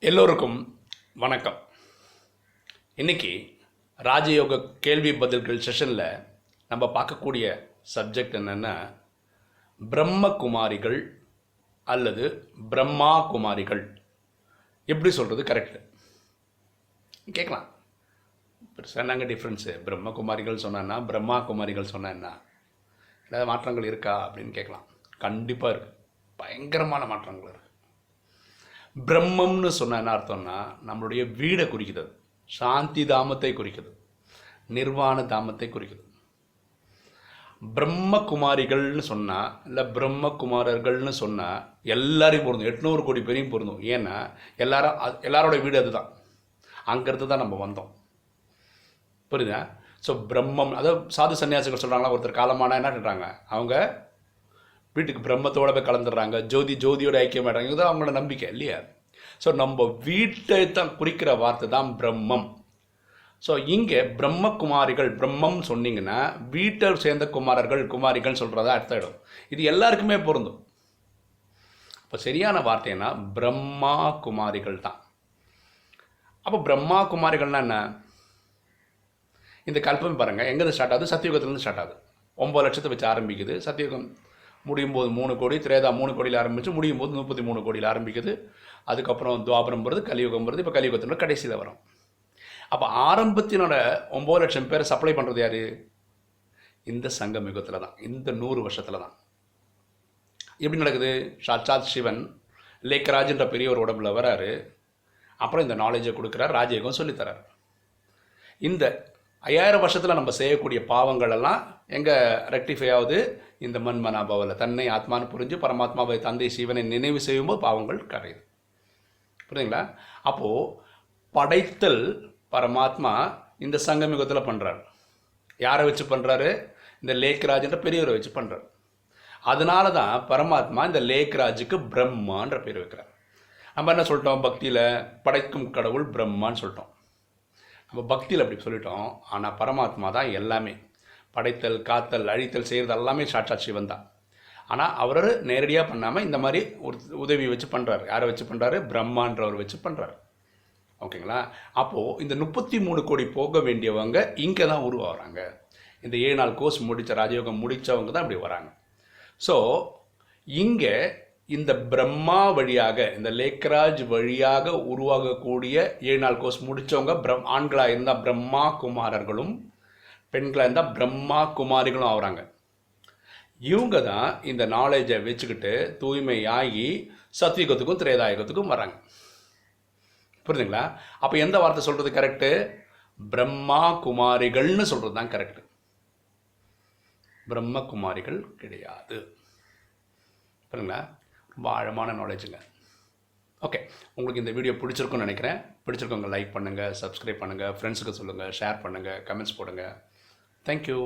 எல்லோருக்கும் வணக்கம். இன்னைக்கு ராஜயோக கேள்வி பதில்கள் செஷனில் நம்ம பார்க்கக்கூடிய சப்ஜெக்ட் என்னென்னா பிரம்ம குமாரிகள் அல்லது பிரம்மா குமாரிகள். எப்படி சொல்கிறது கரெக்டு கேட்கலாம். பெருசாக என்னங்க டிஃப்ரென்ஸு? பிரம்ம குமாரிகள் சொன்னா பிரம்மா குமாரிகள் சொன்னா என்ன, ஏதாவது மாற்றங்கள் இருக்கா அப்படின்னு கேட்கலாம். கண்டிப்பாக இருக்குது, பயங்கரமான மாற்றங்கள் இருக்குது. பிரம்மம்னு சொன்ன என்ன அர்த்தம்னா நம்மளுடைய வீடை குறிக்கிறது, சாந்தி தாமத்தை குறிக்கிறது, நிர்வாண தாமத்தை குறிக்கிறது. பிரம்ம குமாரிகள்னு சொன்னால் இல்லை பிரம்ம குமாரர்கள்னு சொன்னால் எல்லாரையும் பொருந்தும், 800 கோடி பேரையும் பொருந்தும். ஏன்னா எல்லாரோட வீடு அதுதான், அங்கேருந்து தான் நம்ம வந்தோம். புரியுதா? ஸோ பிரம்மம், அதாவது சாது சன்னியாசிகள் சொல்கிறாங்களா, ஒருத்தர் காலமானா என்ன சொல்கிறாங்க, அவங்க வீட்டுக்கு பிரம்மத்தோட போய் கலந்துடுறாங்க, ஜோதியோட ஐக்கியமாயிடுறாங்க. இதுதான் அவங்களோட நம்பிக்கை இல்லையா? ஸோ நம்ம வீட்டை தான் குறிக்கிற வார்த்தை தான் பிரம்மம். ஸோ இங்கே பிரம்மகுமாரிகள், பிரம்மம் சொன்னீங்கன்னா வீட்டை சேர்ந்த குமாரிகள் சொல்கிறதா அர்த்தம். இது எல்லாருக்குமே பொருந்தும். இப்போ சரியான வார்த்தைன்னா பிரம்மா குமாரிகள் தான். அப்போ பிரம்மா குமாரிகள்னா என்ன? இந்த கல்பம் பாருங்கள், எங்கேருந்து ஸ்டார்ட் ஆகுது? சத்தியுகத்துலேருந்து ஸ்டார்ட் ஆகுது. 9 லட்சத்தை வச்சு ஆரம்பிக்குது. சத்தியுகம் முடியும் போது 3 கோடி, திரேதா 3 கோடியில் ஆரம்பித்து முடியும் போது 33 கோடியில் ஆரம்பிக்குது. அதுக்கப்புறம் துவாபரம் வருது, கலியுகம் வருது, இப்போ கலியுகத்தினோட கடைசியில் வரும். அப்போ ஆரம்பத்தினோட 9 லட்சம் பேரை சப்ளை பண்ணுறது யார்? இந்த சங்கம் யுகத்தில் தான், இந்த 100 வருஷத்தில் தான். எப்படி நடக்குது? சாட்சாத் சிவன் லேக்கராஜ்ன்ற பெரிய ஒரு உடம்புல வராரு, அப்புறம் இந்த நாலேஜை கொடுக்குறார், ராஜயோகம் சொல்லித்தரார். இந்த 5000 வருஷத்தில் நம்ம செய்யக்கூடிய பாவங்கள் எல்லாம் எங்கே ரெக்டிஃபை ஆகுது? இந்த மன்மனாபாவில் தன்னை ஆத்மானு புரிஞ்சு பரமாத்மாவை தந்தை சிவனை நினைவு செய்யும்போது பாவங்கள் கரையுது. புரியுதுங்களா? அப்போது படைத்தல் பரமாத்மா இந்த சங்கமிகத்தில் பண்ணுறாரு. யாரை வச்சு பண்ணுறாரு? இந்த லேக்ராஜ்ன்ற பெரியவரை வச்சு பண்ணுறாரு. அதனால தான் பரமாத்மா இந்த லேக்ராஜுக்கு பிரம்மான்ற பேர் வைக்கிறார். நம்ம என்ன சொல்லிட்டோம்? பக்தியில் படைக்கும் கடவுள் பிரம்மான்னு சொல்லிட்டோம். நம்ம பக்தியில் அப்படி சொல்லிட்டோம். ஆனால் பரமாத்மா தான் எல்லாமே, படைத்தல், காத்தல், அழித்தல் செய்கிறது எல்லாமே சாட்சாத் சிவன் தான். ஆனால் அவர் நேரடியாக பண்ணாமல் இந்த மாதிரி ஒரு உதவி வச்சு பண்ணுறாரு. யாரை வச்சு பண்ணுறாரு? பிரம்மான்றவர் வச்சு பண்ணுறாரு. ஓகேங்களா? அப்போது இந்த 33 கோடி போக வேண்டியவங்க இங்கே தான் உருவாகிறாங்க. இந்த 7 நாள் கோர்ஸ் முடித்த ராஜயோகம் முடித்தவங்க தான் இப்படி வராங்க. ஸோ இங்கே இந்த பிரம்மா வழியாக, இந்த லேக்ராஜ் வழியாக உருவாகக்கூடிய 7 நாள் கோர்ஸ் முடித்தவங்க ஆண்களாக இருந்தால் பிரம்மா குமாரர்களும், பெண்களாக இருந்தால் பிரம்மா குமாரிகளும் ஆகிறாங்க. இவங்க தான் இந்த நாலேஜை வச்சுக்கிட்டு தூய்மையாகி சத்விகத்துக்கும் திரேதாயுகத்துக்கும் வராங்க. புரியுதுங்களா? அப்போ எந்த வார்த்தை சொல்கிறது கரெக்டு? பிரம்மா குமாரிகள்னு சொல்கிறது தான் கரெக்டு. பிரம்ம குமாரிகள் கிடையாது. புரியுதுங்களா? ரொம்ப ஆழமான நாலேஜுங்க. ஓகே, உங்களுக்கு இந்த வீடியோ பிடிச்சிருக்குன்னு நினைக்கிறேன். பிடிச்சிருக்கவங்க லைக் பண்ணுங்கள், சப்ஸ்கிரைப் பண்ணுங்கள், ஃப்ரெண்ட்ஸுக்கு சொல்லுங்கள், ஷேர் பண்ணுங்கள், கமெண்ட்ஸ் போடுங்கள். தேங்க்யூ.